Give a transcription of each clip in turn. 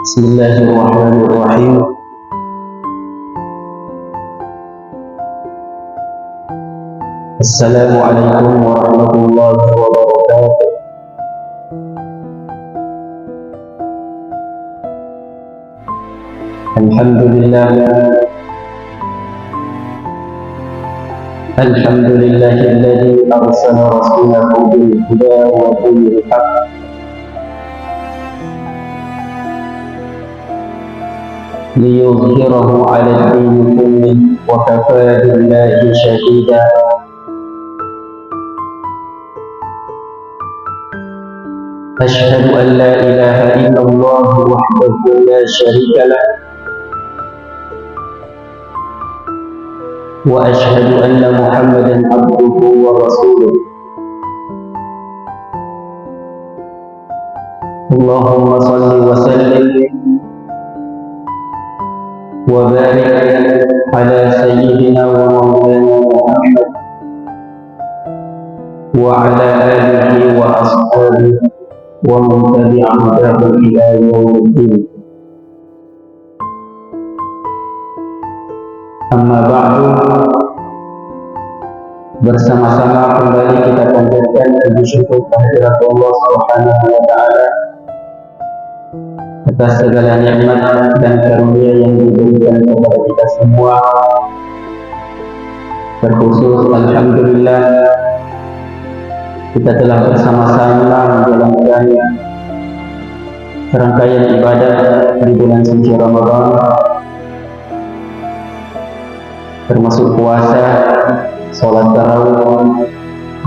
Bismillahirrahmanirrahim. Assalamualaikum warahmatullahi wabarakatuh. Alhamdulillah, alhamdulillahilladzi arsala rasulahu bil huda wa dinil haqq liyudhhirahu 'ala ad-dini kullih wa kafaa billahi shahida. Ashhadu an la ilaha illallah wahdahu la syarika lah wa ashhadu anna Muhammadan abduhu wa rasuluh. Allahumma salli wa sallim wa barik ala sayyidina wa maulana Muhammad wa ala alihi wa ashabihi wa man tabi'ahum ila yaumiddin. Amma ba'du, bersama-sama kembali kita panjatkan puji syukur kehadirat Allah Subhanahu wa taala atas segala nikmat dan karunia yang diberikan kepada kita semua. Terkhusus alhamdulillah kita telah bersama-sama menjalankan serangkaian ibadah di bulan suci Ramadan, termasuk puasa, sholat tarawih,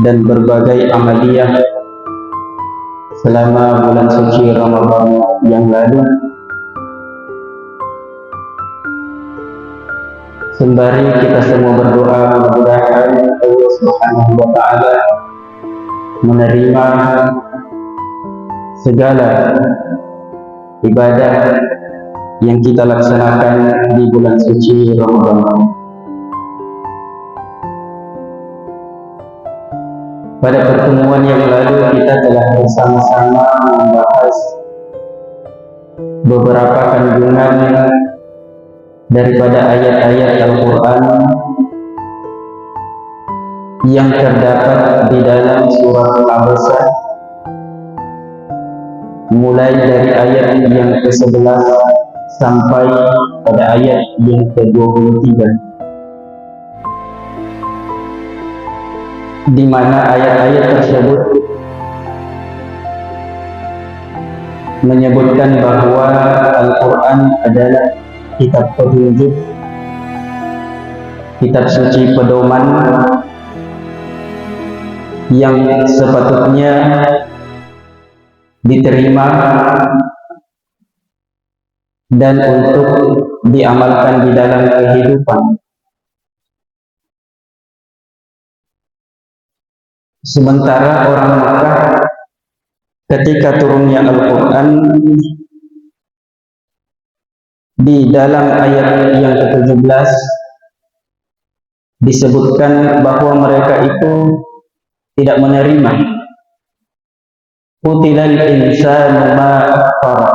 dan berbagai amaliyah selama bulan suci Ramadan yang lalu. Sembari kita semua berdoa, mudah-mudahan Allah Subhanahu wa taala menerima segala ibadah yang kita laksanakan di bulan suci Ramadan. Pada pertemuan yang lalu kita telah bersama-sama membahas beberapa kandungan daripada ayat-ayat Al-Quran yang terdapat di dalam surat Al-Abasa, mulai dari ayat yang ke-11 sampai pada ayat yang ke-23, di mana ayat-ayat tersebut menyebutkan bahwa Al-Quran adalah kitab petunjuk, kitab suci pedoman yang sepatutnya diterima dan untuk diamalkan di dalam kehidupan. Sementara orang Makkah ketika turunnya Al-Quran, di dalam ayat yang ke-17 disebutkan bahwa mereka itu tidak menerima. Qutilal insanu ma akfara.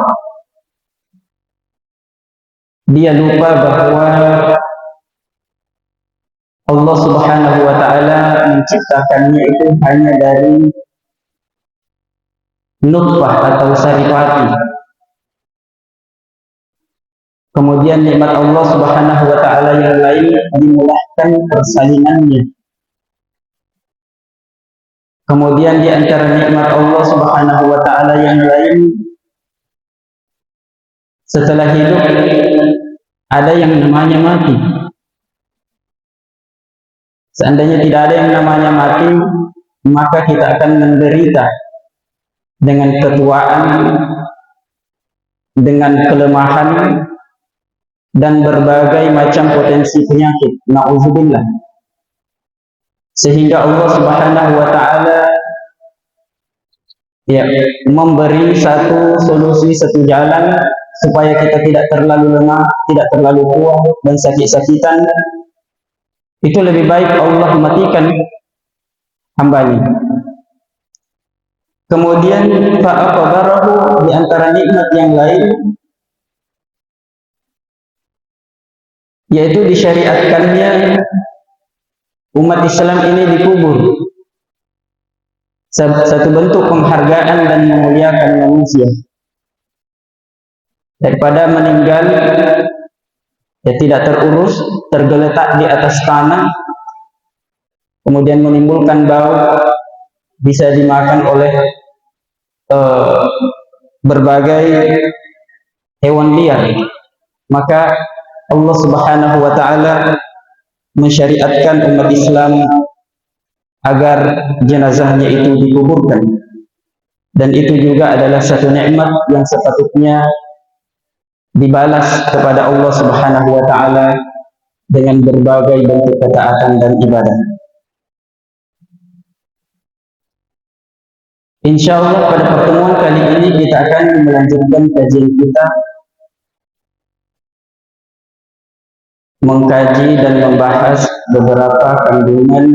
Dia lupa bahwa Allah Subhanahu wa taala menciptakannya itu hanya dari nutfah atau saripati. Kemudian nikmat Allah Subhanahu wa taala yang lain dimudahkan persalinannya. Kemudian di antara nikmat Allah Subhanahu wa taala yang lain, setelah hidup ada yang namanya mati. Seandainya tidak ada yang namanya mati, maka kita akan menderita dengan ketuaan, dengan kelemahan, dan berbagai macam potensi penyakit. Na'udzubillah. Sehingga Allah Subhanahu wa taala memberi satu solusi, satu jalan supaya kita tidak terlalu lemah, tidak terlalu kuat dan sakit-sakitan. Itu lebih baik Allah matikan hambanya. Kemudian fa'aqbarahu, di antara nikmat yang lain, yaitu disyariatkannya umat Islam ini dikubur. Satu bentuk penghargaan dan memuliakan manusia. Daripada meninggal ya tidak terurus, tergeletak di atas tanah, kemudian menimbulkan bau, bisa dimakan oleh berbagai hewan liar, maka Allah Subhanahu wa taala mensyariatkan umat Islam agar jenazahnya itu dikuburkan, dan itu juga adalah satu nikmat yang sepatutnya dibalas kepada Allah Subhanahu wa taala dengan berbagai bentuk ketaatan dan ibadah. Insyaallah pada pertemuan kali ini kita akan melanjutkan kajian kita, mengkaji dan membahas beberapa kandungan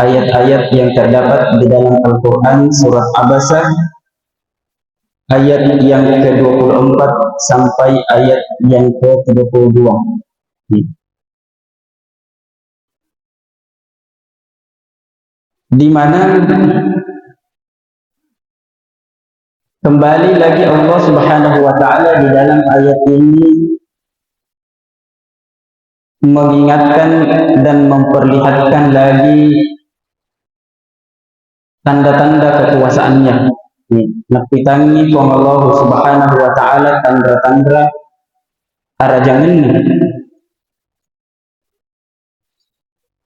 ayat-ayat yang terdapat di dalam Al-Quran surat Abasa, ayat yang ke-24 sampai ayat yang ke-32. Di mana kembali lagi Allah Subhanahu wa taala di dalam ayat ini mengingatkan dan memperlihatkan lagi tanda-tanda kekuasaannya. Napitangi kong Allah Subhanahu wa taala tanda-tanda arajangan,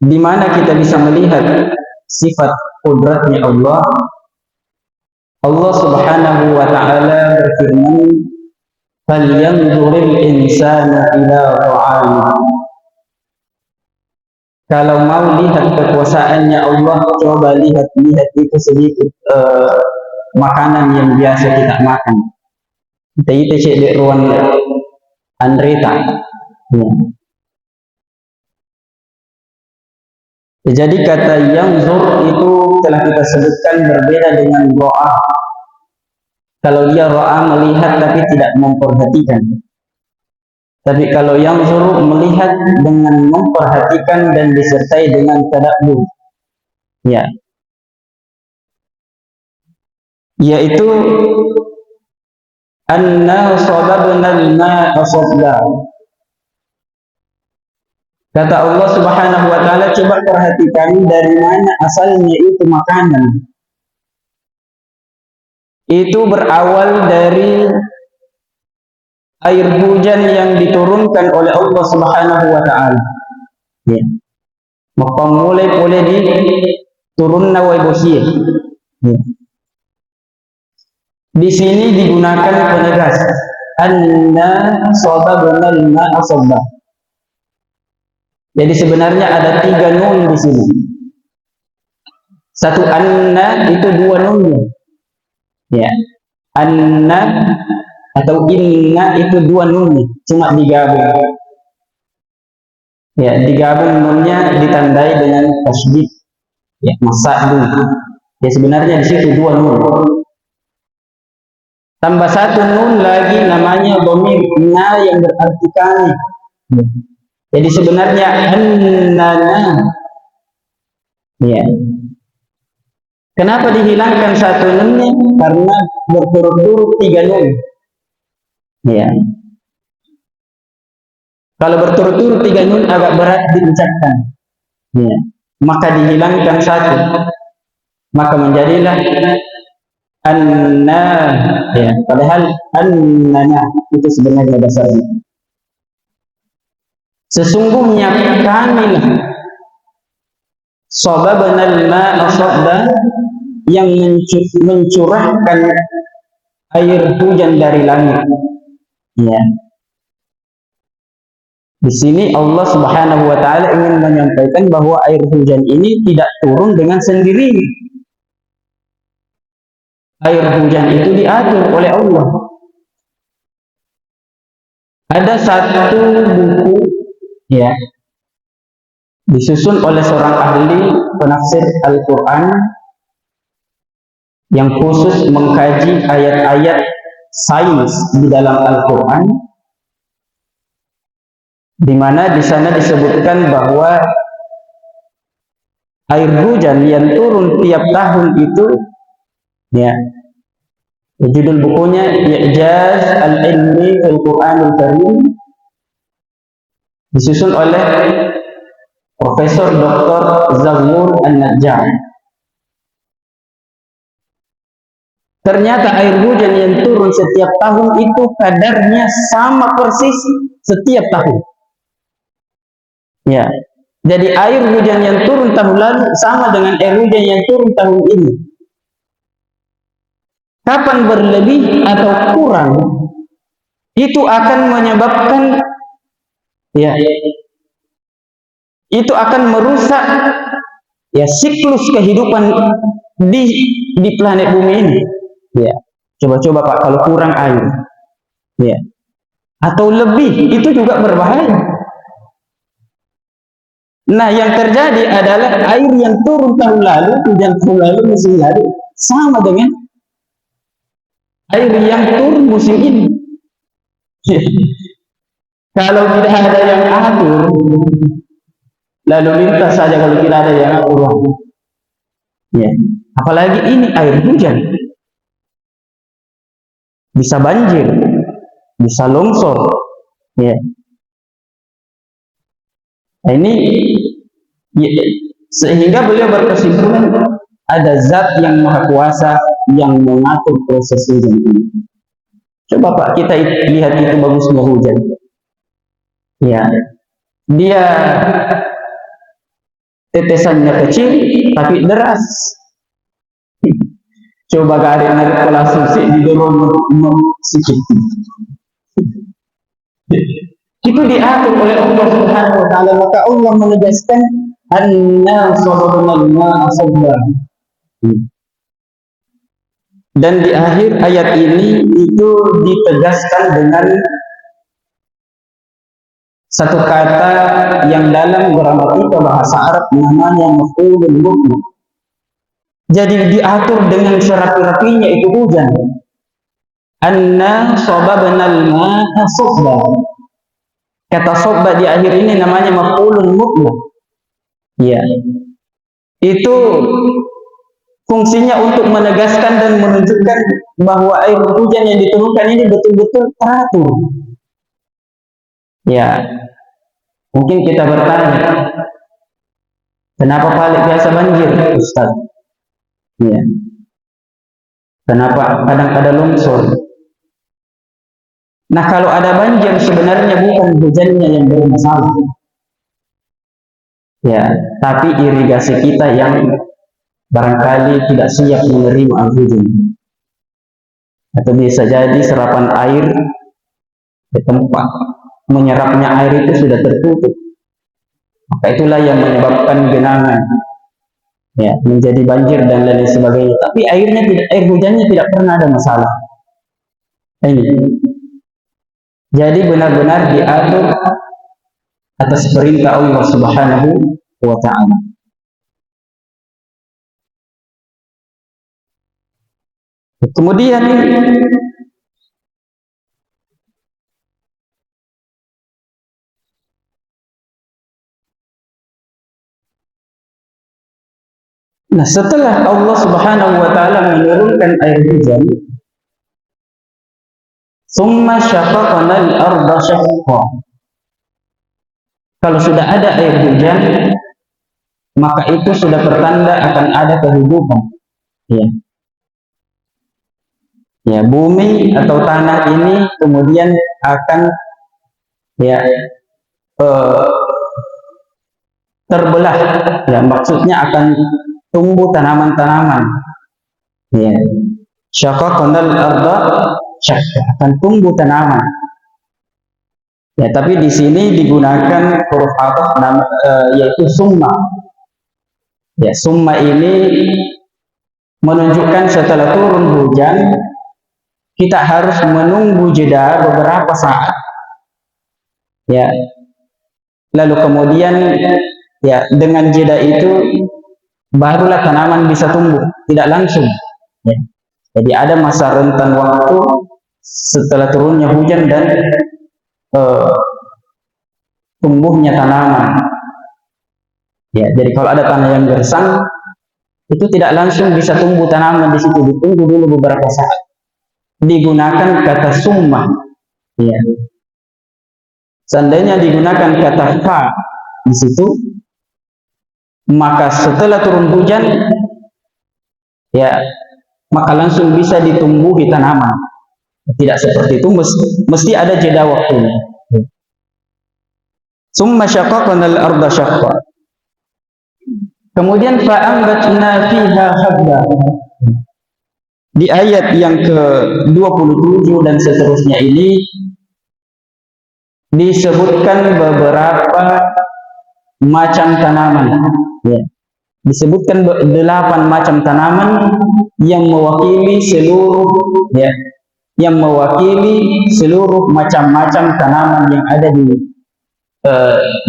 di mana kita bisa melihat sifat kudratnya Allah. Allah Subhanahu wa taala berfirman, "Falyanzuril insanu ila ta'amihi." Kalau mau lihat kekuasaannya Allah, coba lihat itu sedikit makanan yang biasa kita makan. Kita itu cek ruang Andreta. Ya. Jadi kata yanzur itu telah kita sebutkan berbeda dengan ro'a. Kalau dia ro'a melihat tapi tidak memperhatikan. Tapi kalau yanzur melihat dengan memperhatikan dan disertai dengan tadabbur. Ya. Yaitu anna sababna al-ma'a sabba. Kata Allah Subhanahu wa taala, coba perhatikan dari mana asalnya itu makanan. Itu berawal dari air hujan yang diturunkan oleh Allah Subhanahu wa taala. Ya. Maka mulai diturunna wa bosir. Ya. Di sini digunakan penegas anna sababna al-ma'a sabba. Jadi sebenarnya ada 3 nun di sini. Satu anna itu 2 nunnya. Ya. Anna atau inna itu 2 nunnya, cuma digabung. Ya, digabung nunnya ditandai dengan tasydid. Ya, masadu. Ya sebenarnya di situ 2 nun. Tambah 1 nun lagi namanya dhamir na yang berarti kami. Ya. Jadi sebenarnya annana. Ya. Kenapa dihilangkan 1 nunnya? Karena berturut-turut 3 nun. Ya. Kalau berturut-turut 3 nun agak berat diucapkan. Ya. Maka dihilangkan 1. Maka menjadilah anna. Ya. Padahal annana itu sebenarnya dasarnya. Sesungguhnya kamilah sababna al-ma'a sabba, yang mencurahkan air hujan dari langit. Ya. Di sini Allah Subhanahu wa taala ingin menyampaikan bahwa air hujan ini tidak turun dengan sendirinya. Air hujan itu diatur oleh Allah. Ada satu buku, ya, disusun oleh seorang ahli penafsir Al-Quran yang khusus mengkaji ayat-ayat sains di dalam Al-Quran. di mana di sana disebutkan bahwa air hujan yang turun tiap tahun itu, ya, judul bukunya I'jaz al-Ilmi fil Qur'anil Karim, disusun oleh Profesor Dr. Zaghloul An-Najjar. Ternyata air hujan yang turun setiap tahun itu kadarnya sama persis setiap tahun. Ya, jadi air hujan yang turun tahun lalu sama dengan air hujan yang turun tahun ini. Kapan berlebih atau kurang, itu akan menyebabkan, ya, itu akan merusak, ya, siklus kehidupan di planet bumi ini. Ya, coba-coba Pak, kalau kurang air, ya, atau lebih, itu juga berbahaya. Nah, yang terjadi adalah air yang turun tahun lalu, hujan tahun lalu, musim lalu, sama dengan air yang turun musim ini. Kalau tidak ada yang atur, lalu lintas saja kalau tidak ada yang atur. Ya, apalagi ini air hujan. Bisa banjir, bisa longsor, ya. Nah, ini, ya, sehingga beliau berkesimpulan ada zat yang maha kuasa yang mengatur proses hujan ini. Coba Pak, kita lihat itu bagusnya hujan. Ya, dia tetesannya kecil tapi deras. Coba gak ada narik pola susi di dorong sikit. Itu diatur oleh Allah Subhanahu wa taala, maka Allah menegaskan anna sababnal ma'a sabba. Dan di akhir ayat ini itu ditegaskan dengan satu kata yang dalam gramatika bahasa Arab namanya maf'ulun mutlaq. Jadi diatur dengan serapi-rapinya itu hujan. Anna sababnal ma'a sabba. Kata sabba di akhir ini namanya maf'ulun mutlaq. Ya. Itu fungsinya untuk menegaskan dan menunjukkan bahwa air hujan yang diturunkan ini betul-betul teratur. Ya. Mungkin kita bertanya, kenapa Balik biasa banjir, Ustaz? Ya. Kenapa kadang ada longsor? Nah, kalau ada banjir sebenarnya bukan hujannya yang bermasalah. Ya, tapi irigasi kita yang barangkali tidak siap menerima air hujan. Atau bisa jadi serapan air di tempat menyerapnya air itu sudah tertutup. Maka itulah yang menyebabkan genangan, ya, menjadi banjir dan lain sebagainya. Tapi air hujannya tidak pernah ada masalah. Ini. Jadi benar-benar diatur atas perintah Allah Subhanahu wa taala. Kemudian setelah Allah Subhanahu wa taala menurunkan air hujan, summa syaqaqnal arda syaqqa. Kalau sudah ada air hujan, maka itu sudah pertanda akan ada kehidupan. Ya. Ya, bumi atau tanah ini kemudian akan, ya, terbelah. Ya, maksudnya akan tumbuh tanaman-tanaman. Ya. Syaqaqnal arda syaqqa, akan tumbuh tanaman. Ya, tapi di sini digunakan huruf athaf yaitu summa. Ya, summa ini menunjukkan setelah turun hujan kita harus menunggu jeda beberapa saat. Ya. Lalu kemudian, ya, dengan jeda itu barulah tanaman bisa tumbuh, tidak langsung. Ya. Jadi ada masa rentan waktu setelah turunnya hujan dan tumbuhnya tanaman. Ya, jadi kalau ada tanah yang gersang, itu tidak langsung bisa tumbuh tanaman di situ, ditunggu dulu beberapa saat. Digunakan kata summa. Ya. Seandainya digunakan kata fa di situ, maka setelah turun hujan, ya, maka langsung bisa ditumbuhi tanaman. Tidak seperti itu, mesti ada jeda waktunya. Summa syaqaqnal arda syaqqa. Kemudian fa'ambatna fiha habba. Di ayat yang ke-27 dan seterusnya ini disebutkan beberapa macam tanaman. Ya. Disebutkan 8 macam tanaman yang mewakili seluruh, ya, yang mewakili seluruh macam-macam tanaman yang ada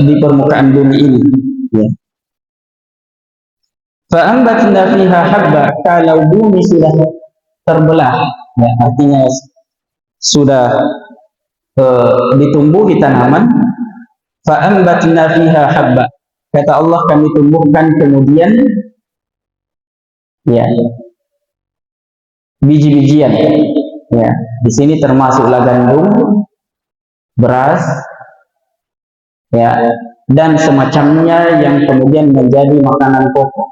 di permukaan bumi ini. Ya. Fa'ambatna fiha habba, kalau bumi sudah terbelah, ya, artinya sudah ditumbuhi tanaman. Fa'ambatna fiha habba, kata Allah, kami tumbuhkan kemudian, ya, biji-bijian. Ya, di sini termasuklah gandum, beras, ya, dan semacamnya yang kemudian menjadi makanan pokok.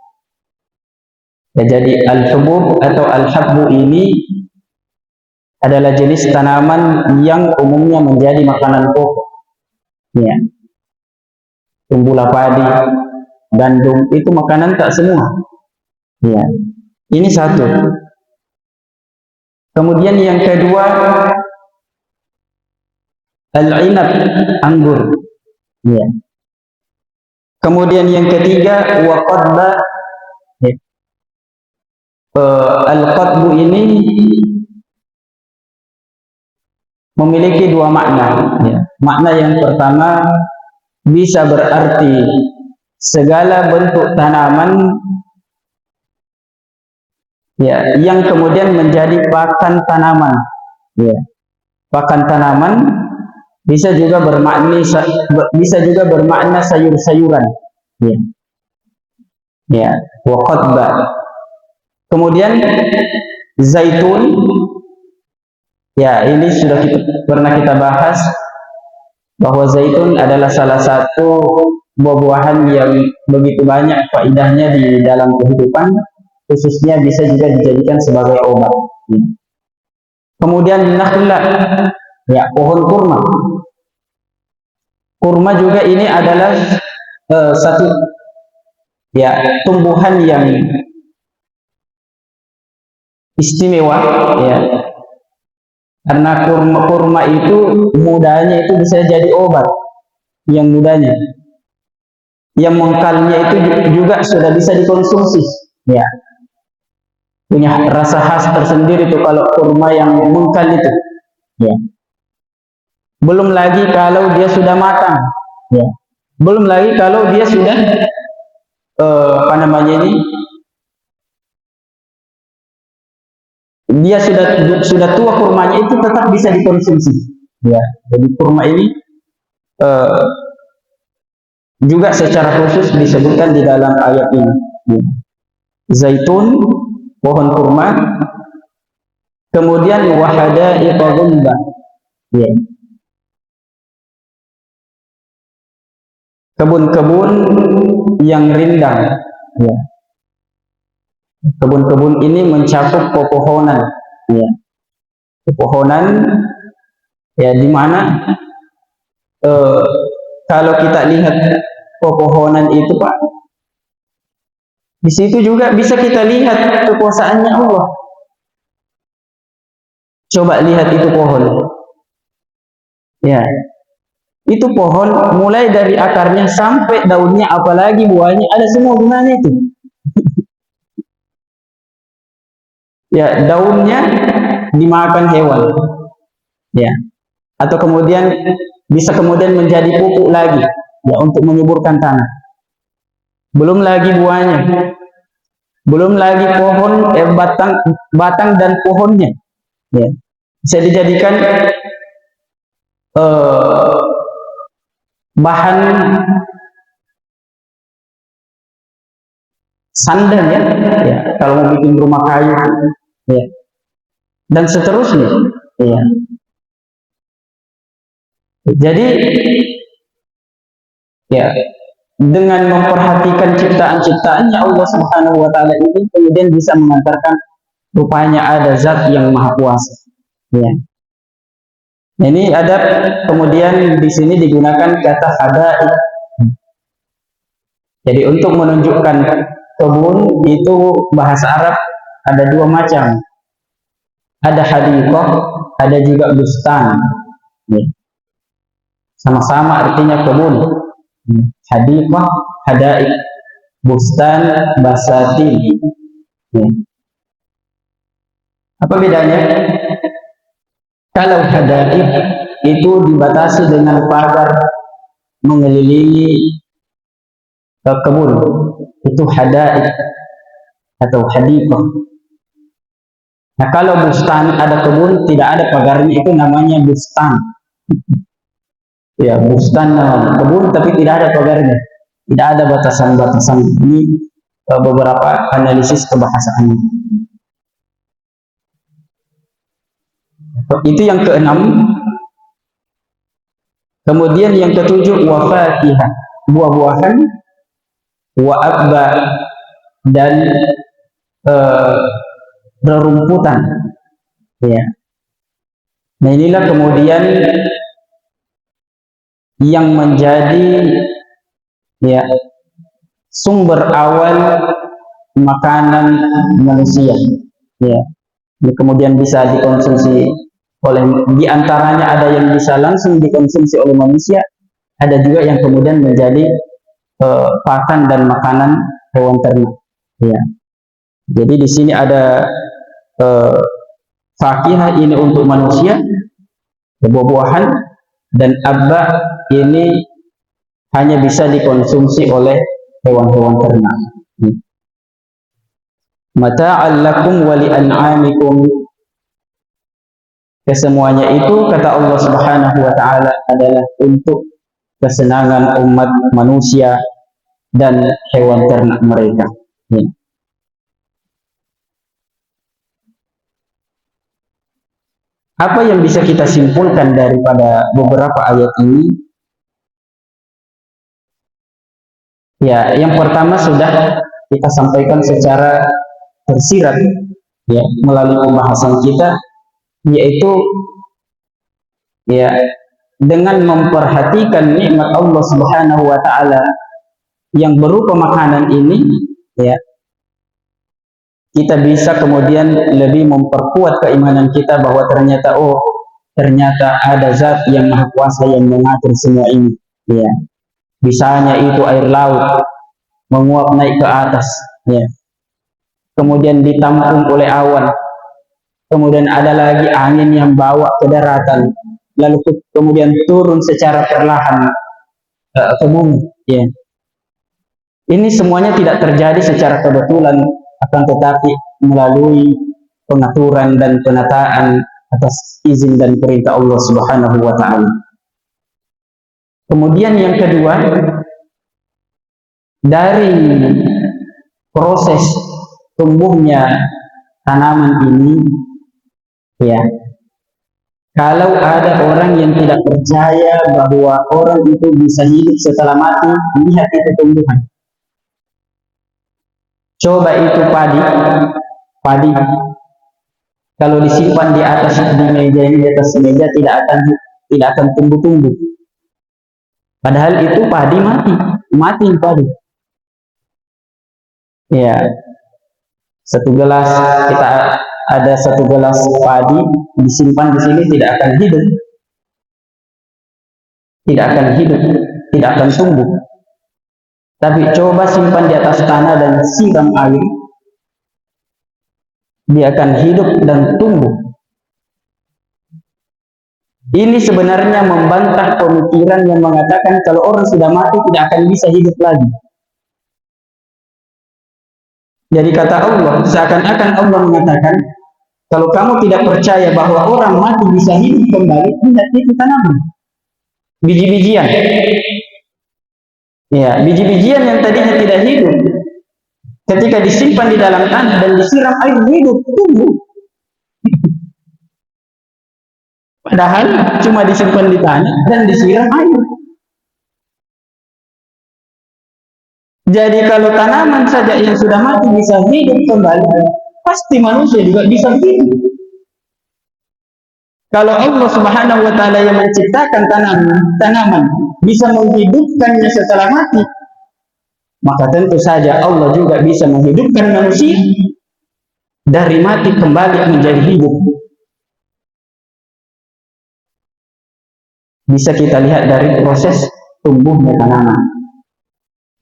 Ya, jadi al-hubub atau al-habbu ini adalah jenis tanaman yang umumnya menjadi makanan pokok. Ya. Tumbuhlah padi, gandum, itu makanan tak semua. Ya. Ini satu. Kemudian yang kedua, al-inab, anggur. Ya. Kemudian yang ketiga, waqadba. Ya. Al-qadbu ini memiliki 2 makna. Ya. Makna yang pertama bisa berarti segala bentuk tanaman, ya, yang kemudian menjadi pakan tanaman. Ya. Pakan tanaman bisa juga bermakna sayur-sayuran. Ya. Ya, wa qadba. Kemudian zaitun, ya, ini sudah pernah kita bahas bahwa zaitun adalah salah satu buah-buahan yang begitu banyak faedahnya di dalam kehidupan, khususnya bisa juga dijadikan sebagai obat. Kemudian nakhla, ya, pohon kurma. Kurma juga ini adalah satu, ya, tumbuhan yang istimewa, ya, karena kurma itu mudanya itu bisa jadi obat, yang mudanya, yang mengkalnya itu juga sudah bisa dikonsumsi, ya, punya rasa khas tersendiri itu kalau kurma yang mengkal itu, ya. Belum lagi kalau dia sudah matang, ya. Belum lagi kalau dia sudah apa namanya ini, dia sudah tua kurmanya itu tetap bisa dikonsumsi. Ya, jadi kurma ini juga secara khusus disebutkan di dalam ayat ini. Ya. Zaitun, pohon kurma, kemudian wahada'iqa ghulba. Ya. Kebun-kebun yang rindang. Ya. Kebun-kebun ini mencakup pepohonan, ya. Pepohonan, ya, di mana kalau kita lihat pepohonan itu, Pak, di situ juga bisa kita lihat kekuasaannya Allah. Coba lihat itu pohon, ya, itu pohon mulai dari akarnya sampai daunnya, apalagi buahnya, ada semua gunanya itu. Ya, daunnya dimakan hewan, ya, atau kemudian bisa kemudian menjadi pupuk lagi, ya, untuk menyuburkan tanah. Belum lagi buahnya, belum lagi pohon, batang dan pohonnya, ya, bisa dijadikan bahan sandang ya, kalau mau bikin rumah kayu ya, dan seterusnya ya. Jadi ya, dengan memperhatikan ciptaan-ciptaannya Allah Subhanahu wa taala ini kemudian bisa mengantarkan rupanya ada zat yang maha kuasa ya. Ini adab, kemudian di sini digunakan kata hadaik. Jadi untuk menunjukkan kebun itu bahasa Arab ada dua macam. Ada hadiqah, ada juga bustan. Sama-sama artinya kebun. Hadiqah, hadaik, bustan, basatin. Apa bedanya? Kalau hadaik itu dibatasi dengan pagar mengelilingi kebun, itu hadaik atau hadiqah. Nah, kalau bustan ada kebun tidak ada pagarnya, itu namanya bustan. Ya, bustan kebun tapi tidak ada pagarnya, tidak ada batasan-batasan. Ini beberapa analisis kebahasaan. Itu yang keenam. Kemudian yang ketujuh, wafatihah, buah-buahan, wa abba, dan rerumputan ya. Nah, inilah kemudian yang menjadi ya sumber awal makanan manusia ya. Ini kemudian bisa dikonsumsi oleh, diantaranya ada yang bisa langsung dikonsumsi oleh manusia, ada juga yang kemudian menjadi pakan dan makanan hewan ternak ya. Jadi di sini ada fakihah ini untuk manusia, buah-buahan, dan abba ini hanya bisa dikonsumsi oleh hewan-hewan ternak. Mata'al lakum wa li'an'amikum. Kesemuanya itu kata Allah Subhanahu wa taala adalah untuk kesenangan umat manusia dan hewan ternak mereka. Apa yang bisa kita simpulkan daripada beberapa ayat ini? Ya, yang pertama sudah kita sampaikan secara tersirat ya melalui pembahasan kita, yaitu ya dengan memperhatikan nikmat Allah Subhanahu wa taala yang berupa makanan ini ya, kita bisa kemudian lebih memperkuat keimanan kita bahwa ternyata ada zat yang maha kuasa yang mengatur semua ini ya. Bisanya itu air laut menguap naik ke atas ya, kemudian ditampung oleh awan, kemudian ada lagi angin yang bawa ke daratan, lalu kemudian turun secara perlahan ke bumi ya. Ini semuanya tidak terjadi secara kebetulan, akan tetapi melalui pengaturan dan penataan atas izin dan perintah Allah Subhanahu wa taala. Kemudian yang kedua, dari proses tumbuhnya tanaman ini ya, kalau ada orang yang tidak percaya bahwa orang itu bisa hidup setelah mati, lihat itu tumbuhan. Coba itu padi kalau disimpan di atas di meja ini, di atas meja tidak akan tumbuh-tumbuh. Padahal itu padi mati padi. Ya, satu gelas, kita ada satu gelas padi disimpan di sini tidak akan hidup, tidak akan tumbuh. Tapi coba simpan di atas tanah dan siram air, dia akan hidup dan tumbuh. Ini sebenarnya membantah pemikiran yang mengatakan kalau orang sudah mati tidak akan bisa hidup lagi. Jadi kata Allah, seakan-akan Allah mengatakan, kalau kamu tidak percaya bahwa orang mati bisa hidup kembali, lihat itu tanaman, biji-bijian. Ya, biji-bijian yang tadinya tidak hidup, ketika disimpan di dalam tanah dan disiram air, hidup, tumbuh. Padahal cuma disimpan di tanah dan disiram air. Jadi kalau tanaman saja yang sudah mati bisa hidup kembali, pasti manusia juga bisa hidup. Kalau Allah Subhanahu wa taala yang menciptakan tanaman bisa menghidupkannya setelah mati, maka tentu saja Allah juga bisa menghidupkan manusia dari mati kembali menjadi hidup. Bisa kita lihat dari proses tumbuhnya tanaman.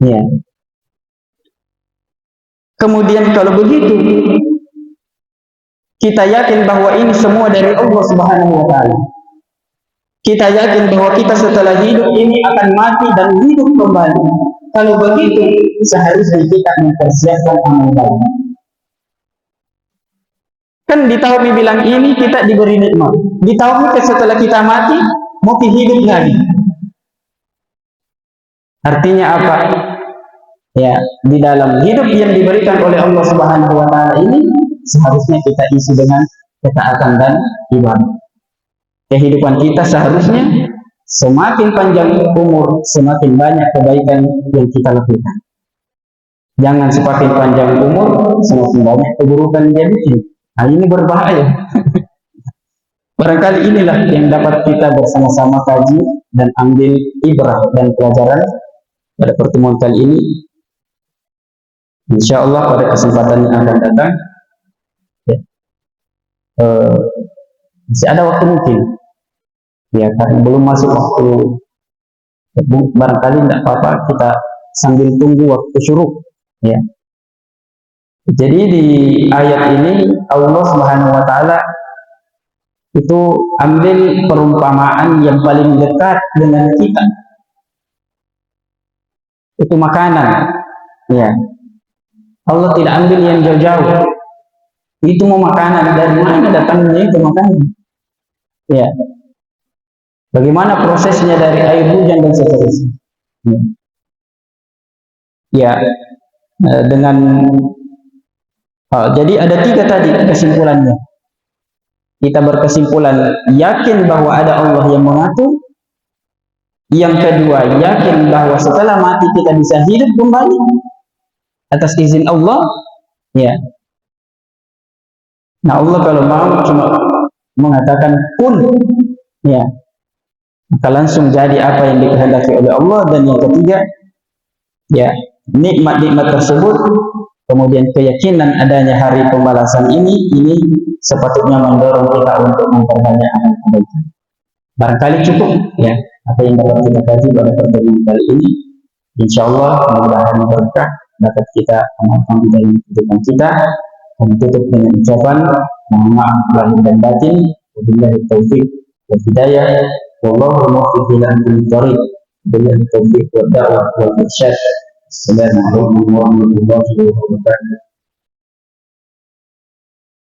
Ya. Kemudian kalau begitu, kita yakin bahwa ini semua dari Allah Subhanahu wa taala. Kita yakin bahwa kita setelah hidup ini akan mati dan hidup kembali. Kalau begitu, seharusnya kita mempersiapkan amal baik. Kan di Tauhid bilang ini kita diberi nikmat. Di Tauhid setelah kita mati, mau hidup lagi. Artinya apa? Ya, di dalam hidup yang diberikan oleh Allah Subhanahu wa taala ini seharusnya kita isi dengan ketaatan dan ibadah. Kehidupan kita seharusnya semakin panjang umur, semakin banyak kebaikan yang kita lakukan. Jangan semakin panjang umur, semakin banyak keburukan yang bikin. Nah, ini berbahaya. Barangkali inilah yang dapat kita bersama-sama kaji dan ambil ibrah dan pelajaran pada pertemuan kali ini. Insya Allah pada kesempatan yang akan datang, ya, masih ada waktu mungkin, ya, karena belum masuk waktu, barangkali tidak apa-apa kita sambil tunggu waktu syuruk, ya. Jadi di ayat ini Allah Subhanahu wa taala itu ambil perumpamaan yang paling dekat dengan kita, itu makanan, ya. Allah tidak ambil yang jauh-jauh. Itu mau makanan, dari mana datangnya itu makanan? Ya. Bagaimana prosesnya dari air hujan dan seterusnya? Ya. Jadi ada 3 tadi kesimpulannya. Kita berkesimpulan yakin bahwa ada Allah yang mengatur. Yang kedua, yakin bahwa setelah mati kita bisa hidup kembali atas izin Allah, ya. Nah, Allah kalau mau cuma mengatakan kun, ya, maka langsung jadi apa yang dikehendaki oleh Allah. Dan yang ketiga, ya, nikmat-nikmat tersebut, kemudian keyakinan adanya hari pembalasan ini sepatutnya mendorong kita untuk memperbanyak amal kebaikan. Barangkali cukup, ya, apa yang dapat kita kaji pada pertemuan kali ini. Insya Allah mudah-mudahan berkah dapat kita amalkan di dalam kehidupan kita. Dan tutup dengan ucapan mohon maaf lahir dan batin. Wabillahi taufiq wal hidayah. Wallahu muwaffiq ila aqwamit thoriq. Wabillahi taufiq wad da'wah wal irsyad. Assalamualaikum warahmatullahi wabarakatuh.